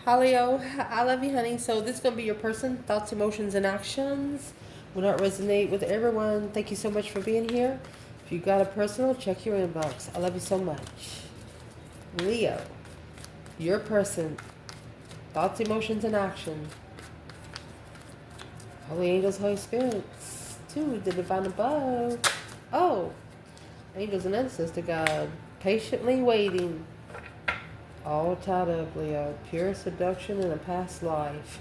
Hi Leo, I love you, honey. So this is gonna be your person, thoughts, emotions, and actions. Will not resonate with everyone. Thank you so much for being here. If you got a personal, check your inbox. I love you so much. Leo, your person, thoughts, emotions, and action. Holy angels, Holy spirits, to the divine above. Oh, angels and ancestor God, patiently waiting. All tied up, Leo. Pure seduction in a past life.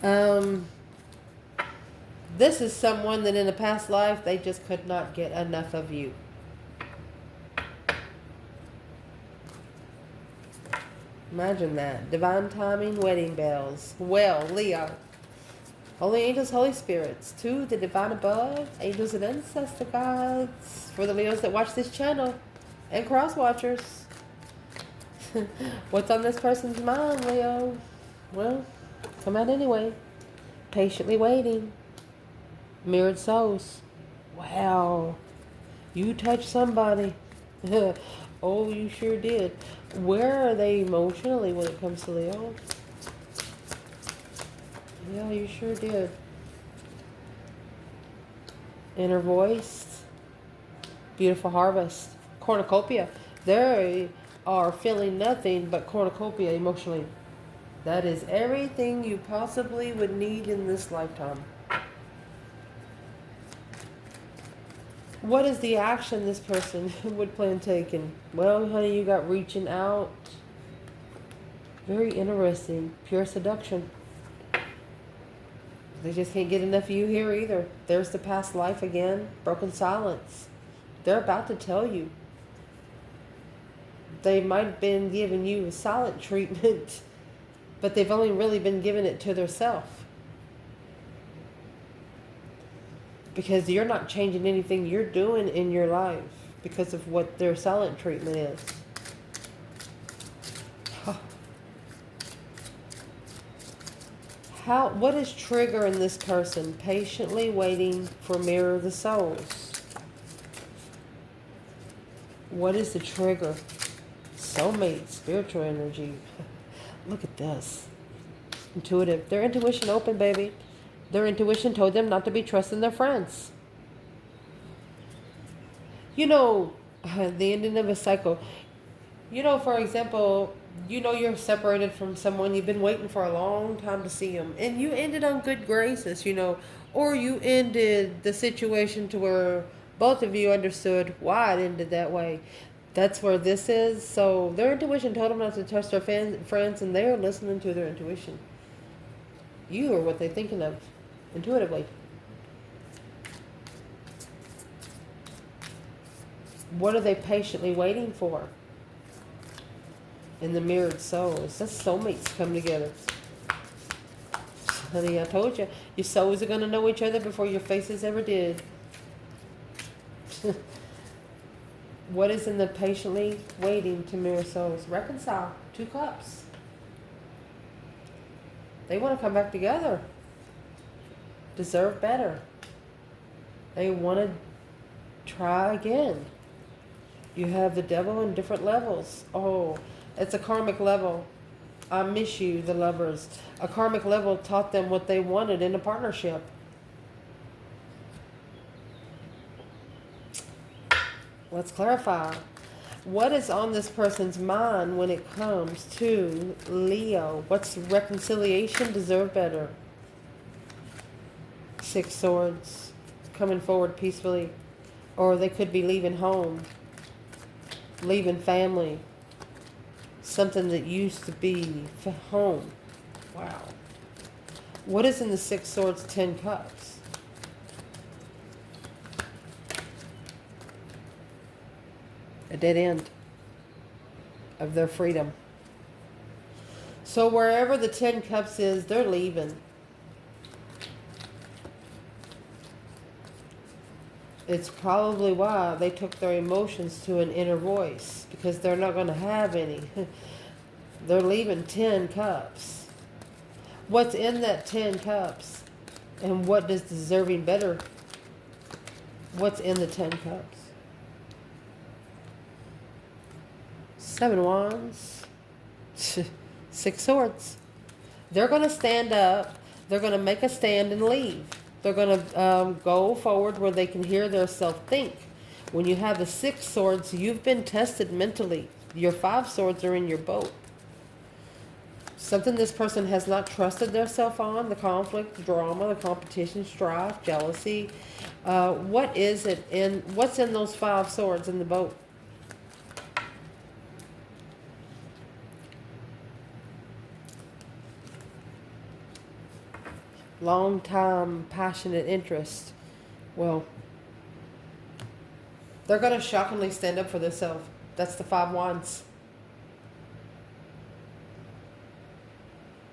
um, this is someone that in a past life they just could not get enough of you. Imagine that. Divine timing, wedding bells. Well, Leo. Holy angels, Holy spirits. To the divine above, angels and ancestor gods. For the Leos that watch this channel and cross watchers. What's on this person's mind, Leo? Well, come out anyway. Patiently waiting. Mirrored souls. Wow. You touched somebody. Oh, you sure did. Where are they emotionally when it comes to Leo? Yeah, you sure did. Inner voice. Beautiful harvest. Cornucopia. They are feeling nothing but cornucopia emotionally. That is everything you possibly would need in this lifetime. What is the action this person would plan taking? Well, honey, you got reaching out. Very interesting. Pure seduction. They just can't get enough of you here either. There's the past life again. Broken silence. They're about to tell you. They might have been giving you a silent treatment, but they've only really been giving it to themselves. Because you're not changing anything you're doing in your life because of what their silent treatment is. What is triggering this person? Patiently waiting for mirror the souls. What is the trigger? Soulmate, spiritual energy. Look at this. Intuitive. Their intuition open, baby. Their intuition told them not to be trusting their friends. You know, the ending of a cycle. You know, for example, you know you're separated from someone, you've been waiting for a long time to see them, and you ended on good graces, you know, or you ended the situation to where both of you understood why it ended that way. That's where this is. So their intuition told them not to trust their friends, and they're listening to their intuition. You are what they're thinking of intuitively. What are they patiently waiting for? In the mirrored souls. That's soulmates come together. Honey, I told you. Your souls are going to know each other before your faces ever did. What is in the patiently waiting to mirror souls? Reconcile. 2 cups. They want to come back together. Deserve better. They want to try again. You have the devil in different levels. Oh, it's a karmic level. I miss you, the lovers. A karmic level taught them what they wanted in a partnership. Let's clarify. What is on this person's mind when it comes to Leo? What's reconciliation? Deserve better. 6 swords. Coming forward peacefully. Or they could be leaving home. Leaving family. Something that used to be home. Wow. What is in the 6 swords, 10 cups? A dead end of their freedom. So wherever the 10 cups is, they're leaving. It's probably why they took their emotions to an inner voice, because they're not going to have any. They're leaving 10 cups. What's in that 10 cups? And what does deserving better? What's in the 10 cups? 7 wands. Six Swords. They're going to stand up. They're going to make a stand and leave. They're going to go forward where they can hear their self think. When you have the Six Swords, you've been tested mentally. Your Five Swords are in your boat. Something this person has not trusted themselves on, the conflict, the drama, the competition, strife, jealousy. What is it in, what's in those Five Swords in the boat? Long time, passionate interest. Well, they're going to shockingly stand up for themselves. That's the Five Wands.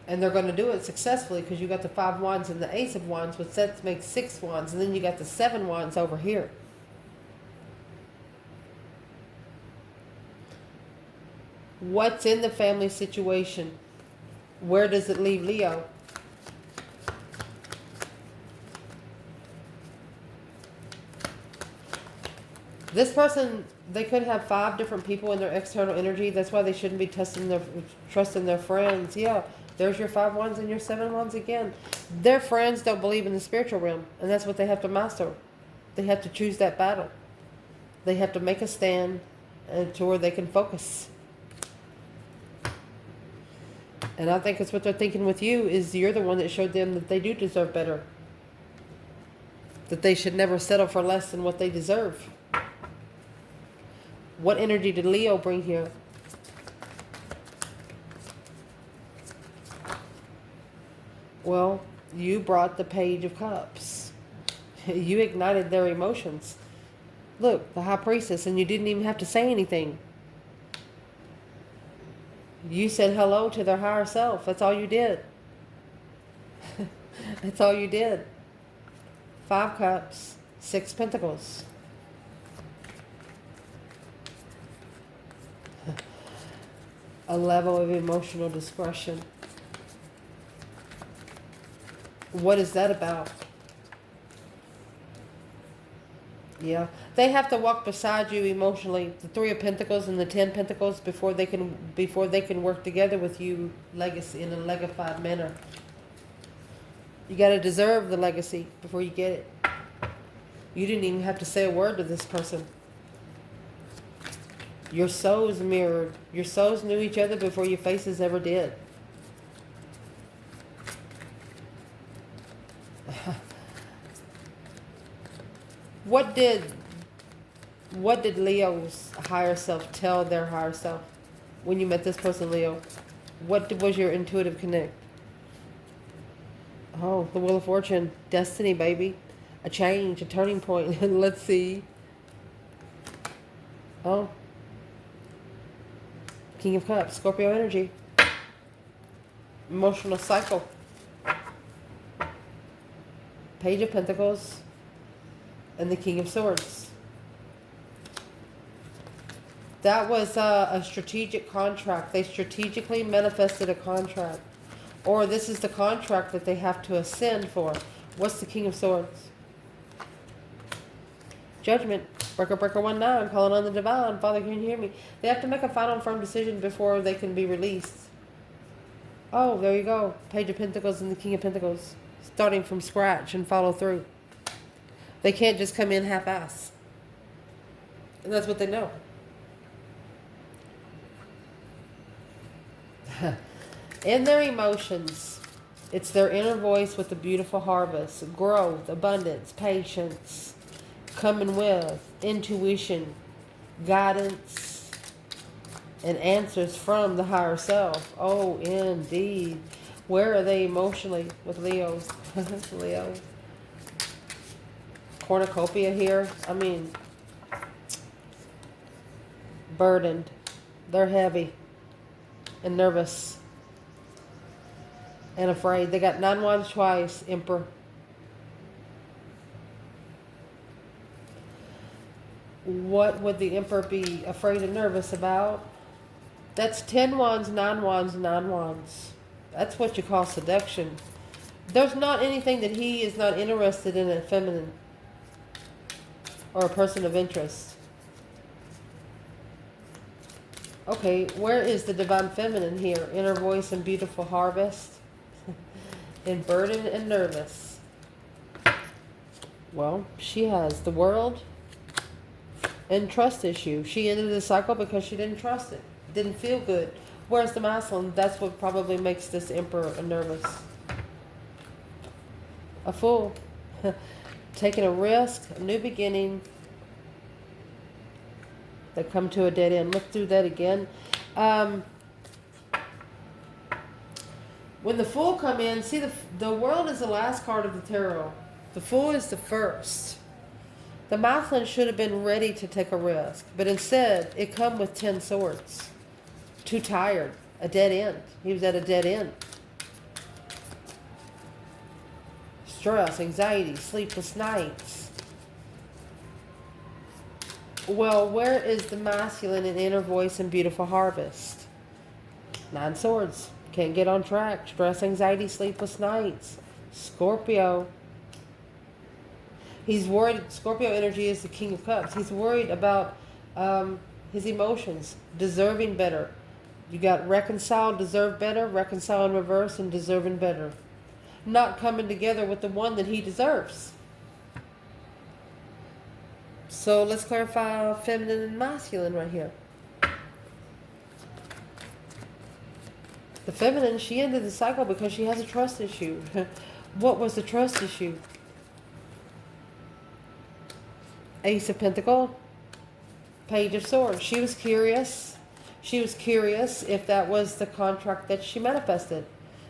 And they're going to do it successfully because you got the Five Wands and the Ace of Wands, which sets makes Six Wands, and then you got the Seven Wands over here. What's in the family situation? Where does it leave Leo? This person, they could have 5 different people in their external energy. That's why they shouldn't be trusting their friends. Yeah. There's your 5 Wands and your 7 Wands again. Their friends don't believe in the spiritual realm, and that's what they have to master. They have to choose that battle. They have to make a stand to where they can focus. And I think it's what they're thinking with you is you're the one that showed them that they do deserve better. That they should never settle for less than what they deserve. What energy did Leo bring here? Well, you brought the Page of Cups. You ignited their emotions. Look, the High Priestess, and you didn't even have to say anything. You said hello to their higher self. That's all you did. That's all you did. 5 Cups, 6 Pentacles. A level of emotional discretion. What is that about? Yeah. They have to walk beside you emotionally. The 3 of Pentacles and the 10 Pentacles before they can work together with you legacy in a legified manner. You got to deserve the legacy before you get it. You didn't even have to say a word to this person. Your souls mirrored. Your souls knew each other before your faces ever did. What did Leo's higher self tell their higher self when you met this person, Leo? What was your intuitive connect? Oh, the Wheel of Fortune. Destiny, baby. A change, a turning point. Let's see. Oh. King of Cups. Scorpio energy. Emotional cycle. Page of Pentacles. And the King of Swords. That was a strategic contract. They strategically manifested a contract. Or this is the contract that they have to ascend for. What's the King of Swords? Judgment. Breaker, breaker 1-9. Calling on the divine. Father, can you hear me? They have to make a final firm decision before they can be released. Oh, there you go. Page of Pentacles and the King of Pentacles. Starting from scratch and follow through. They can't just come in half-ass. And that's what they know. In their emotions, it's their inner voice with the beautiful harvest, growth, abundance, patience, coming with, intuition, guidance, and answers from the higher self. Oh, indeed. Where are they emotionally with Leo? Leo. Cornucopia here. I mean, burdened. They're heavy and nervous and afraid. They got 9 Wands twice, Emperor. What would the Emperor be afraid and nervous about? That's 10 Wands, 9 Wands, 9 Wands. That's what you call seduction. There's not anything that he is not interested in a feminine or a person of interest. Okay, where is the divine feminine here? Inner voice and beautiful harvest. And burdened and nervous. Well, she has the world and trust issue. She ended the cycle because she didn't trust it. Didn't feel good. Where's the masculine? That's what probably makes this emperor nervous. A fool. Taking a risk, a new beginning. That come to a dead end. Let's do that again. When the Fool come in, see the World is the last card of the tarot. The Fool is the first. The masculine should have been ready to take a risk, but instead it come with 10 swords. Too tired, a dead end. He was at a dead end. Stress, anxiety, sleepless nights. Well, where is the masculine in inner voice and beautiful harvest? 9 swords. Can't get on track. Stress, anxiety, sleepless nights. Scorpio. He's worried. Scorpio energy is the King of Cups. He's worried about his emotions. Deserving better. You got reconcile, deserve better, reconcile in reverse, and deserving better. Not coming together with the one that he deserves. So let's clarify feminine and masculine right here. The feminine, she ended the cycle because she has a trust issue. What was the trust issue? Ace of Pentacles, Page of Swords. She was curious. She was curious if that was the contract that she manifested.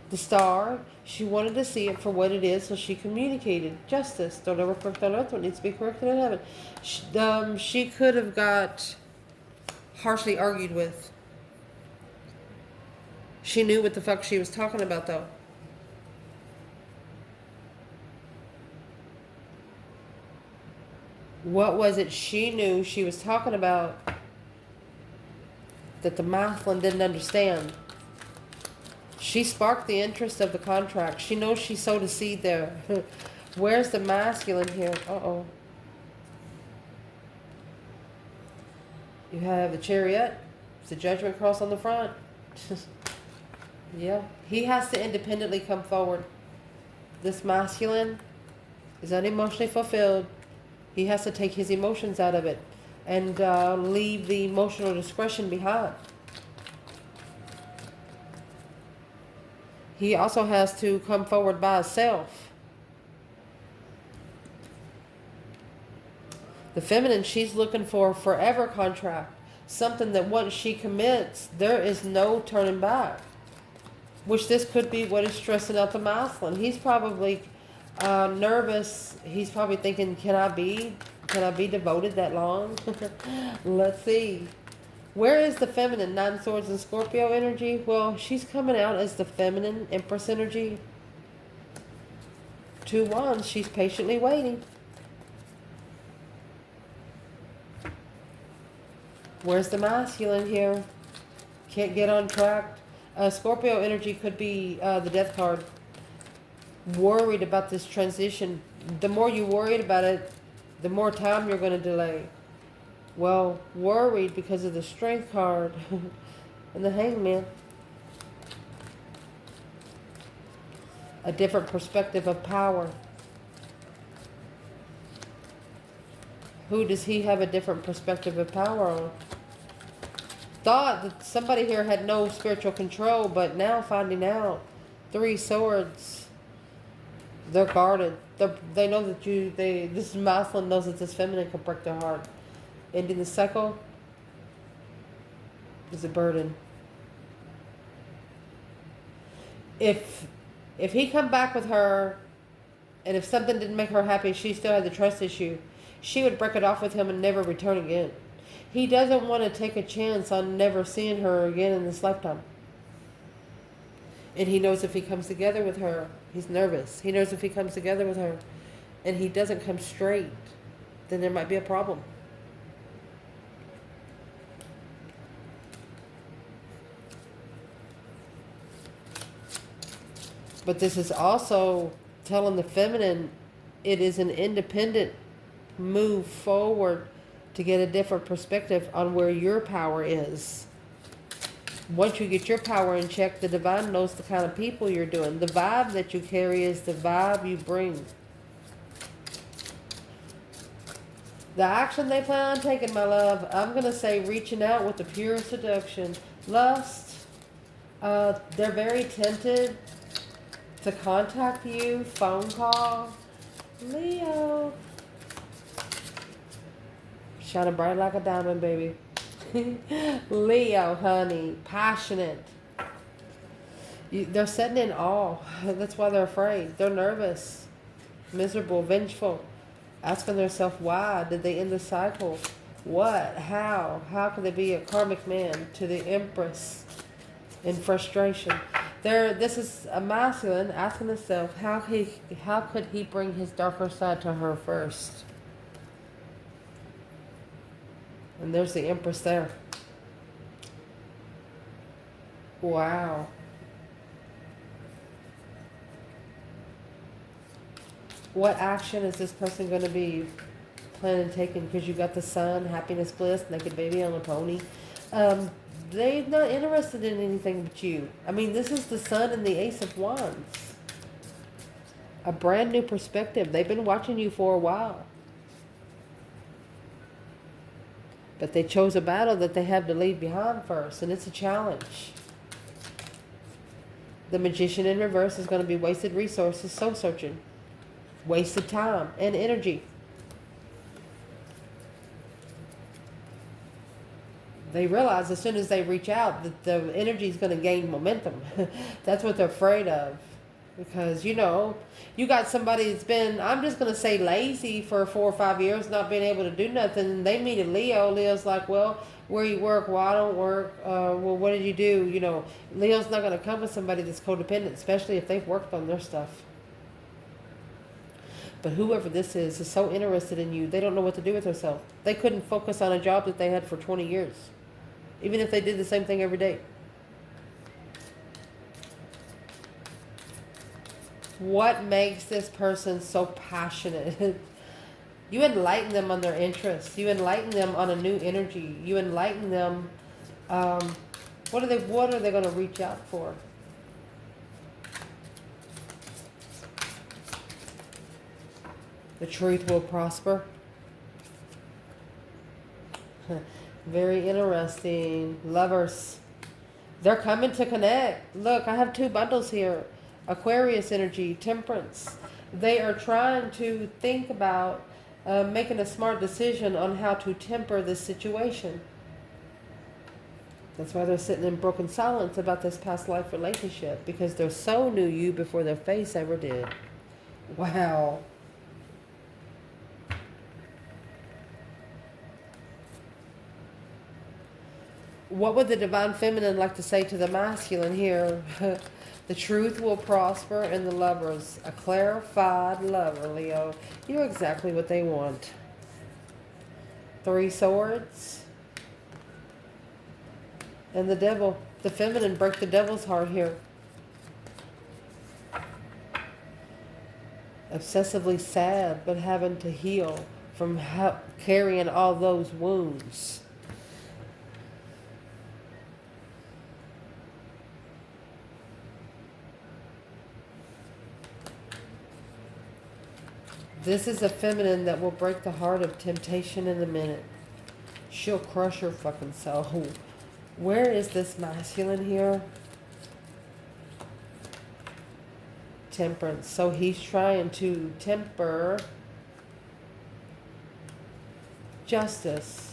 The Star, she wanted to see it for what it is, so she communicated. Justice. Don't ever correct on earth what needs to be corrected in heaven. She could have got harshly argued with. She knew what the fuck she was talking about, though. What was it she knew she was talking about that the masculine didn't understand? She sparked the interest of the contract. She knows she sowed a seed there. Where's the masculine here? Uh-oh. You have the Chariot. It's the Judgment cross on the front. Yeah. He has to independently come forward. This masculine is unemotionally fulfilled. He has to take his emotions out of it and leave the emotional discretion behind. He also has to come forward by himself. The feminine, she's looking for a forever contract. Something that once she commits, there is no turning back. Which this could be what is stressing out the masculine. He's probably nervous. He's probably thinking, can I be devoted that long? Let's see. Where is the feminine? 9 swords and Scorpio energy. Well, she's coming out as the feminine Empress energy. 2 wands. She's patiently waiting. Where's the masculine here? Can't get on track. Scorpio energy could be the Death card. Worried about this transition. The more you worried about it, the more time you're going to delay. Well, worried because of the Strength card and the Hangman. A different perspective of power. Who does he have a different perspective of power on? Thought that somebody here had no spiritual control, but now finding out. 3 swords. They're guarded. They know that this masculine knows that this feminine can break their heart. Ending the cycle is a burden. If he come back with her, and if something didn't make her happy, she still had the trust issue, she would break it off with him and never return again. He doesn't want to take a chance on never seeing her again in this lifetime. And he knows if he comes together with her, he's nervous. He knows if he comes together with her and he doesn't come straight, then there might be a problem. But this is also telling the feminine it is an independent move forward to get a different perspective on where your power is. Once you get your power in check, the divine knows the kind of people you're doing. The vibe that you carry is the vibe you bring. The action they plan on taking, my love, I'm going to say reaching out with the pure seduction. Lust, they're very tempted to contact you, phone call. Leo. Shining bright like a diamond, baby. Leo, honey. Passionate. They're sitting in awe. That's why they're afraid. They're nervous, miserable, vengeful. Asking themselves, why did they end the cycle? What? How? How could they be a karmic man to the Empress in frustration? This is a masculine asking himself, how could he bring his darker side to her first? And there's the Empress there. Wow. What action is this person going to be planning taking? Because you got the sun, happiness, bliss, naked baby on a pony. They're not interested in anything but you. I mean, this is the sun and the ace of wands. A brand new perspective. They've been watching you for a while. But they chose a battle that they have to leave behind first. And it's a challenge. The Magician in reverse is going to be wasted resources, soul searching. Wasted time and energy. They realize as soon as they reach out that the energy is going to gain momentum. That's what they're afraid of. Because, you got somebody that's been, I'm just going to say lazy for 4 or 5 years, not being able to do nothing. They meet a Leo. Leo's like, well, where you work? Well, I don't work. Well, what did you do? Leo's not going to come with somebody that's codependent, especially if they've worked on their stuff. But whoever this is so interested in you, they don't know what to do with themselves. They couldn't focus on a job that they had for 20 years. Even if they did the same thing every day. What makes this person so passionate? You enlighten them on their interests. You enlighten them on a new energy. You enlighten them. What are they going to reach out for? The truth will prosper. Very interesting. Lovers. They're coming to connect. Look, I have 2 bundles here. Aquarius energy, temperance. They are trying to think about making a smart decision on how to temper this situation. That's why they're sitting in broken silence about this past life relationship. Because their soul knew you before their face ever did. Wow. What would the divine feminine like to say to the masculine here? The truth will prosper in the lovers. A clarified lover, Leo. You're exactly what they want. 3 swords. And the devil. The feminine break the devil's heart here. Obsessively sad, but having to heal from carrying all those wounds. This is a feminine that will break the heart of temptation in a minute. She'll crush your fucking soul. Where is this masculine here? Temperance. So he's trying to temper justice.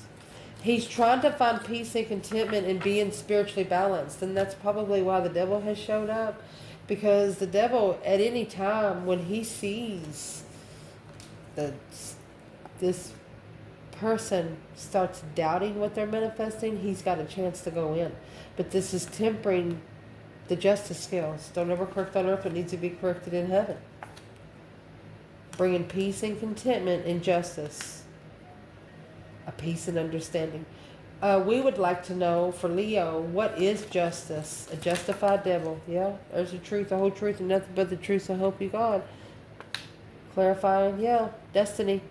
He's trying to find peace and contentment in being spiritually balanced. And that's probably why the devil has showed up. Because the devil, at any time, when he sees this person starts doubting what they're manifesting, he's got a chance to go in. But this is tempering the justice scales. Don't ever correct on earth what needs to be corrected in heaven. Bringing peace and contentment in justice. A peace and understanding. We would like to know, for Leo, what is justice? A justified devil. Yeah, there's the truth, the whole truth, and nothing but the truth, so help you God. Clarifying, yeah, destiny.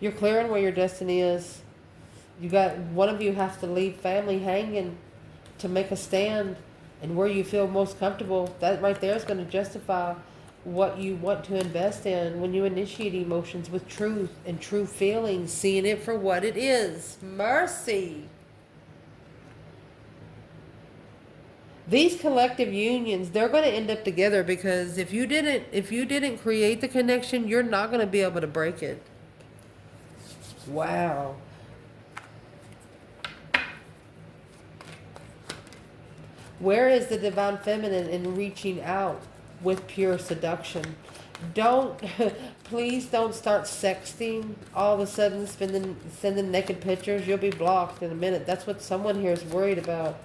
You're clearing where your destiny is. You got, one of you has to leave family hanging to make a stand and where you feel most comfortable, that right there is going to justify what you want to invest in when you initiate emotions with truth and true feelings, seeing it for what it is. Mercy. These collective unions, they're going to end up together, because if you didn't create the connection, you're not going to be able to break it. Wow. Where is the divine feminine in reaching out with pure seduction? Please don't start sexting all of a sudden, sending naked pictures. You'll be blocked in a minute. That's what someone here is worried about.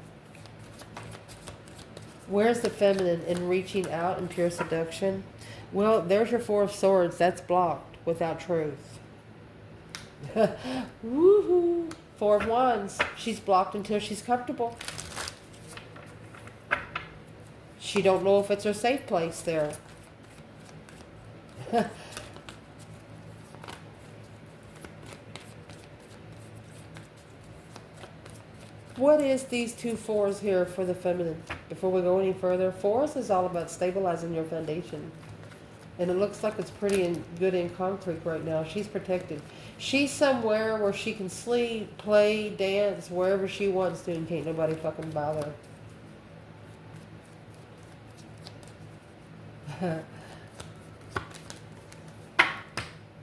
Where's the feminine in reaching out in pure seduction? Well, there's your Four of Swords. That's blocked without truth. Woohoo! Four of Wands. She's blocked until she's comfortable. She don't know if it's her safe place there. What is these two fours here for the feminine? Before we go any further, fours is all about stabilizing your foundation. And it looks like it's pretty good in concrete right now. She's protected. She's somewhere where she can sleep, play, dance, wherever she wants to, and can't nobody fucking bother.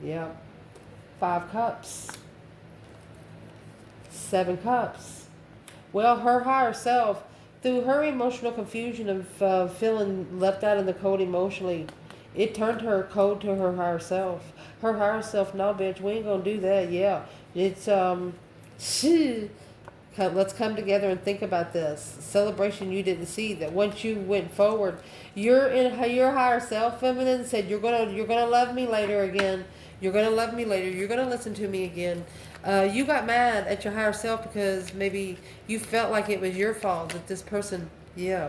Yeah. 5 cups. 7 cups. Well, her higher self, through her emotional confusion of feeling left out in the cold emotionally, it turned her cold to her higher self. Her higher self, no, bitch, we ain't gonna do that. Yeah, it's let's come together and think about this celebration you didn't see. That once you went forward, your higher self, feminine, said you're gonna love me later again. You're gonna love me later. You're gonna listen to me again. You got mad at your higher self because maybe you felt like it was your fault that this person, yeah.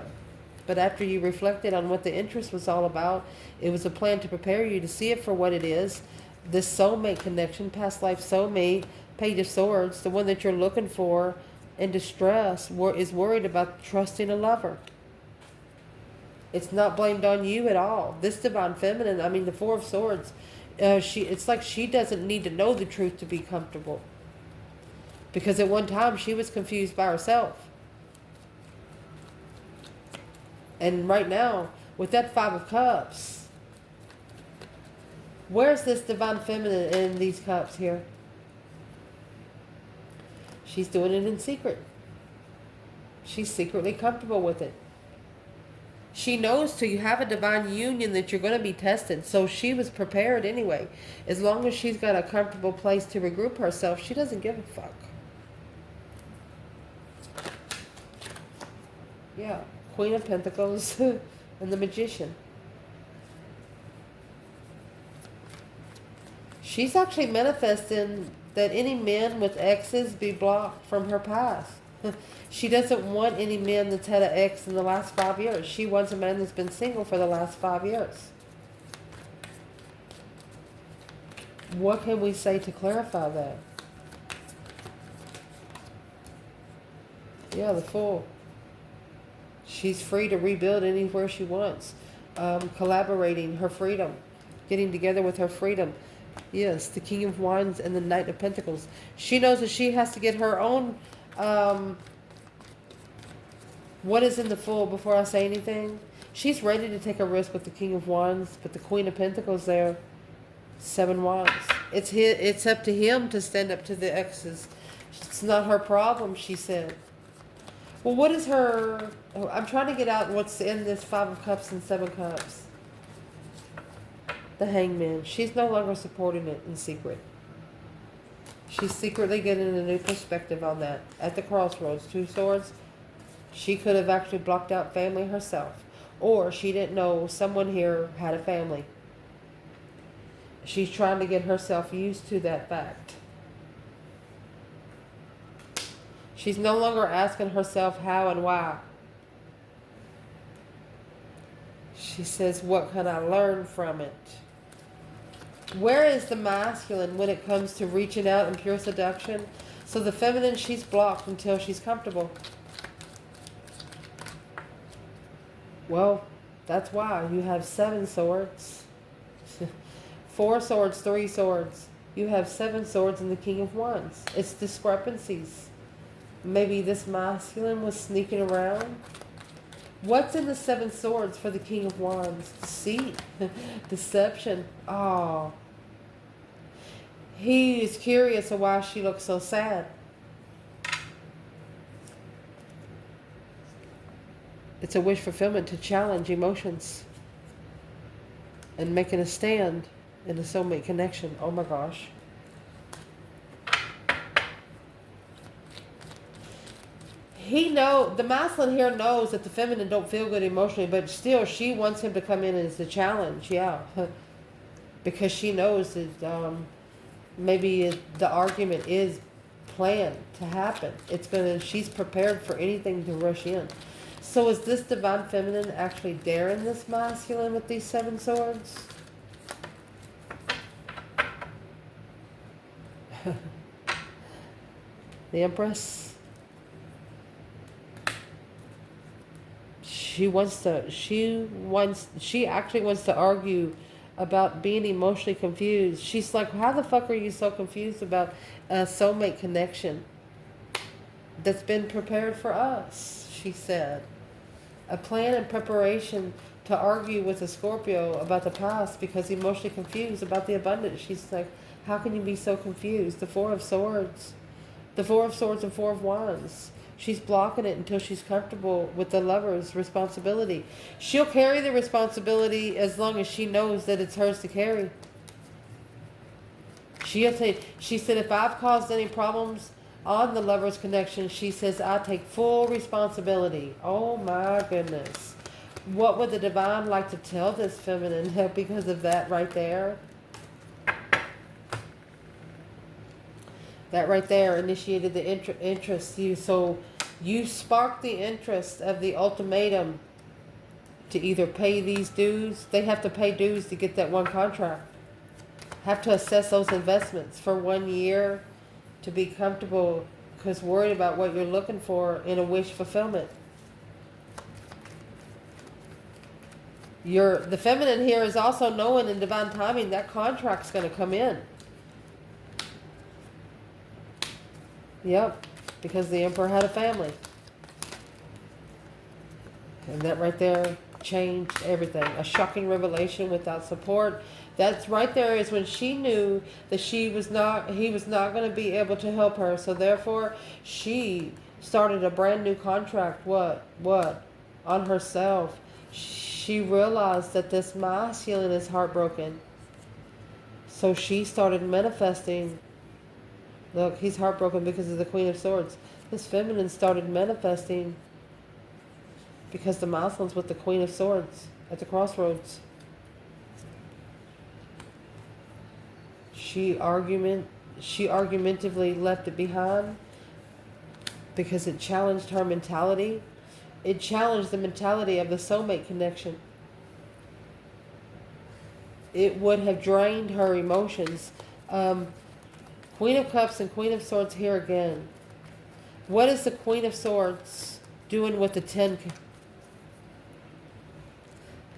But after you reflected on what the interest was all about, it was a plan to prepare you to see it for what it is. This soulmate connection, past life soulmate, Page of Swords, the one that you're looking for in distress, is worried about trusting a lover. It's not blamed on you at all. This divine feminine, I mean the Four of Swords, it's like she doesn't need to know the truth to be comfortable. Because at one time she was confused by herself. And right now, with that 5 of Cups, where's this divine feminine in these cups here? She's doing it in secret. She's secretly comfortable with it. She knows to have a divine union that you're going to be tested. So she was prepared anyway. As long as she's got a comfortable place to regroup herself, she doesn't give a fuck. Yeah. Queen of Pentacles and the Magician. She's actually manifesting that any men with exes be blocked from her path. She doesn't want any man that's had an ex in the last 5 years. She wants a man that's been single for the last 5 years. What can we say to clarify that? Yeah, the Fool. She's free to rebuild anywhere she wants. Collaborating, her freedom. Getting together with her freedom. Yes, the King of Wands and the Knight of Pentacles. She knows that she has to get her own... what is in the Fool before I say anything? She's ready to take a risk with the King of Wands, but the Queen of Pentacles there, 7 Wands. It's up to him to stand up to the exes. It's not her problem, she said. Well, what is her... I'm trying to get out what's in this 5 of Cups and 7 Cups. The Hangman. She's no longer supporting it in secret. She's secretly getting a new perspective on that. At the crossroads, 2 Swords. She could have actually blocked out family herself. Or she didn't know someone here had a family. She's trying to get herself used to that fact. She's no longer asking herself how and why. She says, what can I learn from it? Where is the masculine when it comes to reaching out in pure seduction? So the feminine, she's blocked until she's comfortable. Well, that's why you have 7 swords. 4 swords, 3 swords. You have 7 swords in the King of Wands. It's discrepancies. Maybe this masculine was sneaking around. What's in the 7 swords for the King of Wands? Deceit, deception. Oh, he is curious of why she looks so sad. It's a wish fulfillment to challenge emotions and making a stand in a soulmate connection. Oh my gosh. The masculine here knows that the feminine don't feel good emotionally, but still she wants him to come in as the challenge, yeah. Because she knows that maybe the argument is planned to happen. She's prepared for anything to rush in. So is this divine feminine actually daring this masculine with these 7 swords? The Empress. She actually wants to argue about being emotionally confused. She's like, how the fuck are you so confused about a soulmate connection that's been prepared for us? She said. A plan and preparation to argue with a Scorpio about the past because emotionally confused about the abundance. She's like, how can you be so confused? The 4 of Swords. The 4 of Swords and 4 of Wands. She's blocking it until she's comfortable with the lover's responsibility. She'll carry the responsibility as long as she knows that it's hers to carry. She said, if I've caused any problems on the lover's connection, she says, I take full responsibility. Oh my goodness. What would the divine like to tell this feminine because of that right there? That right there initiated the interest. You sparked the interest of the ultimatum to either pay these dues. They have to pay dues to get that one contract. Have to assess those investments for 1 year to be comfortable because worried about what you're looking for in a wish fulfillment. The feminine here is also knowing in divine timing that contract's going to come in. Yep, because the Emperor had a family. And that right there changed everything. A shocking revelation without support. That's right there is when she knew that he was not going to be able to help her. So therefore, she started a brand new contract. What? On herself. She realized that this masculine is heartbroken. So she started manifesting. Look, he's heartbroken because of the Queen of Swords. This feminine started manifesting because the masculine's with the Queen of Swords at the crossroads. She argumentatively left it behind because it challenged her mentality. It challenged the mentality of the soulmate connection. It would have drained her emotions. Queen of Cups and Queen of Swords here again. What is the Queen of Swords doing with the 10?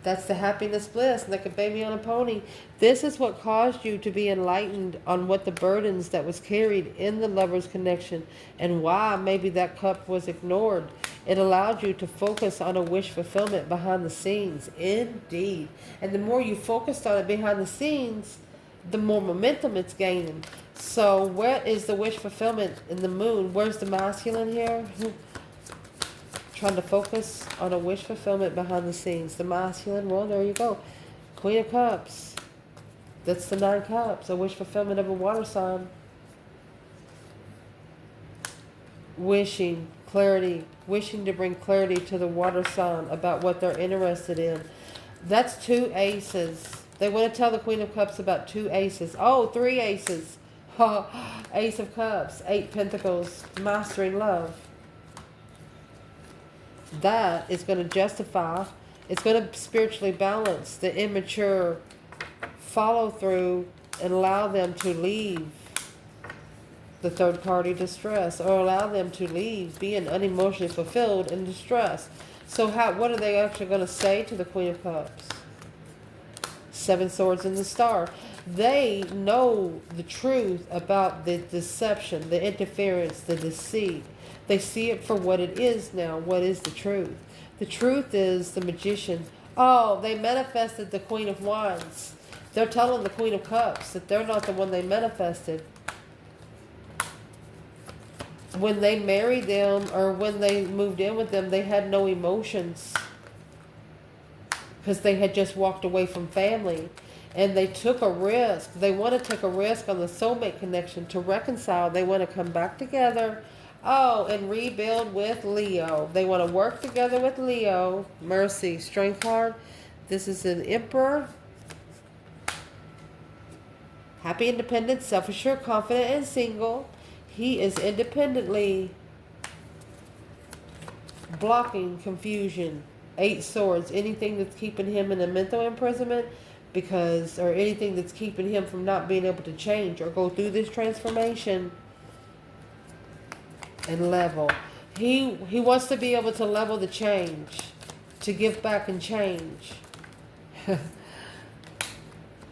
That's the happiness, bliss, like a baby on a pony. This is what caused you to be enlightened on what the burdens that was carried in the lover's connection and why maybe that cup was ignored. It allowed you to focus on a wish fulfillment behind the scenes. Indeed. And the more you focused on it behind the scenes, the more momentum it's gaining. So where is the wish fulfillment in the moon? Where's the masculine here? Trying to focus on a wish fulfillment behind the scenes. The masculine, well, there you go. Queen of Cups. That's the 9 cups. A wish fulfillment of a water sign. Wishing clarity. Wishing to bring clarity to the water sign about what they're interested in. That's 2 aces. They want to tell the Queen of Cups about 2 aces. Oh, 3 aces. Ace of Cups. 8 Pentacles. Mastering love. That is going to justify, it's going to spiritually balance the immature follow through and allow them to leave the third party distress or allow them to leave being unemotionally fulfilled and distressed. So what are they actually going to say to the Queen of Cups? 7 swords in the star. They know the truth about the deception, the interference, the deceit. They see it for what it is now. What is the truth? The truth is the Magician. Oh, they manifested the Queen of Wands. They're telling the Queen of Cups that they're not the one they manifested. When they married them or when they moved in with them, they had no emotions because they had just walked away from family. And they took a risk. They want to take a risk on the soulmate connection to reconcile. They want to come back together. Oh, and rebuild with Leo. They want to work together with Leo. Mercy, Strength card. This is an Emperor. Happy, independent, self-assured, confident, and single. He is independently blocking confusion. 8 swords. Anything that's keeping him in a mental imprisonment, or anything that's keeping him from not being able to change or go through this transformation and level. He wants to be able to level the change, to give back and change.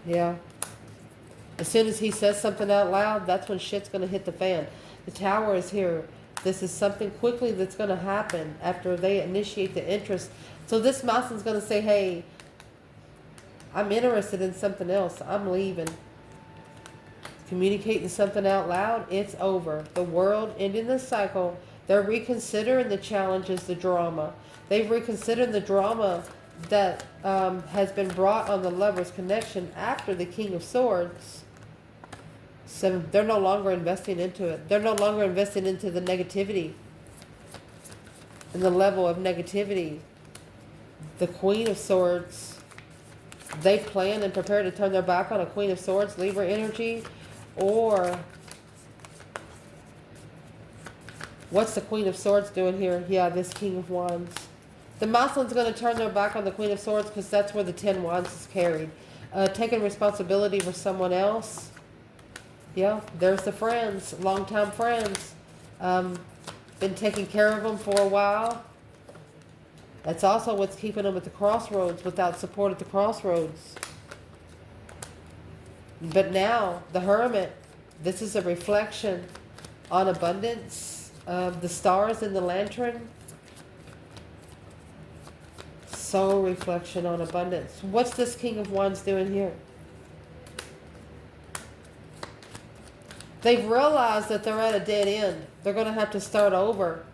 Yeah. As soon as he says something out loud, that's when shit's going to hit the fan. The Tower is here. This is something quickly that's going to happen after they initiate the interest. So this Mason's going to say, hey, I'm interested in something else. I'm leaving. Communicating something out loud, it's over. The world ending the cycle. They're reconsidering the challenges, the drama. They've reconsidered the drama that has been brought on the Lovers connection after the King of Swords. So they're no longer investing into it. They're no longer investing into the negativity and the level of negativity. The Queen of Swords, they plan and prepare to turn their back on a Queen of Swords, Libra energy. Or what's the Queen of Swords doing here? Yeah, this King of Wands. The Mason's going to turn their back on the Queen of Swords because that's where the 10 Wands is carried. Taking responsibility for someone else. Yeah, there's the friends, longtime friends. Been taking care of them for a while. That's also what's keeping them at the crossroads, without support at the crossroads. But now, the Hermit, this is a reflection on abundance of the stars in the lantern. Soul reflection on abundance. What's this King of Wands doing here? They've realized that they're at a dead end. They're going to have to start over.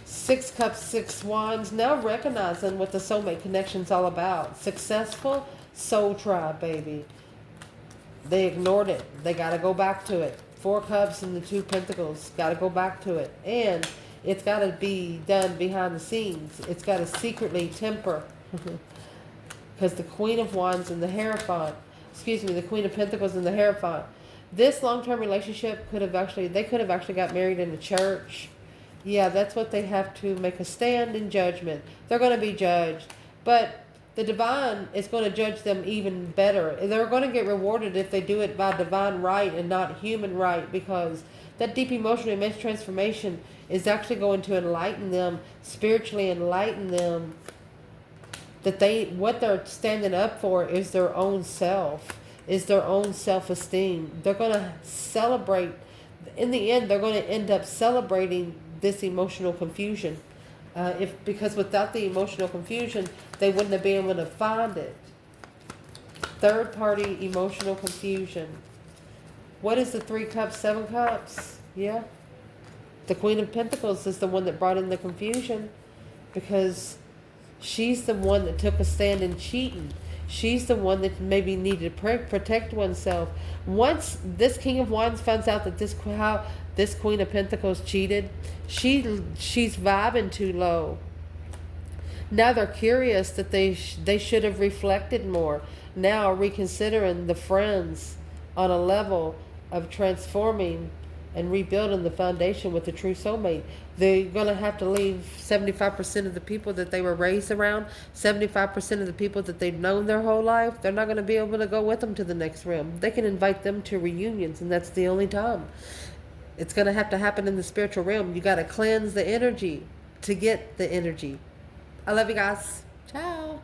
6 cups, 6 wands. Now recognizing what the soulmate connection's all about. Successful soul tribe, baby. They ignored it. They got to go back to it. 4 cups and the 2 pentacles. Got to go back to it. And it's got to be done behind the scenes. It's got to secretly temper. Because the Queen of Wands and the Hierophant, the Queen of Pentacles and the Hierophant. This long-term relationship could have actually got married in the church. Yeah, that's what they have to make a stand in judgment. They're going to be judged. But the divine is going to judge them even better. They're going to get rewarded if they do it by divine right and not human right, because that deep emotional immense transformation is actually going to enlighten them, spiritually enlighten them, that what they're standing up for is their own self, is their own self-esteem. They're going to celebrate. In the end, they're going to end up celebrating this emotional confusion. Because without the emotional confusion, they wouldn't have been able to find it. Third party emotional confusion. What is the 3 cups, 7 cups? Yeah. The Queen of Pentacles is the one that brought in the confusion, because she's the one that took a stand in cheating. She's the one that maybe needed to protect oneself. Once this King of Wands finds out that how this Queen of Pentacles cheated, she's vibing too low. Now they're curious that they should have reflected more. Now reconsidering the friends on a level of transforming and rebuilding the foundation with the true soulmate. They're going to have to leave 75% of the people that they were raised around, 75% of the people that they've known their whole life. They're not going to be able to go with them to the next realm. They can invite them to reunions, and that's the only time. It's going to happen in the spiritual realm. You got to cleanse the energy to get the energy. I love you guys. Ciao.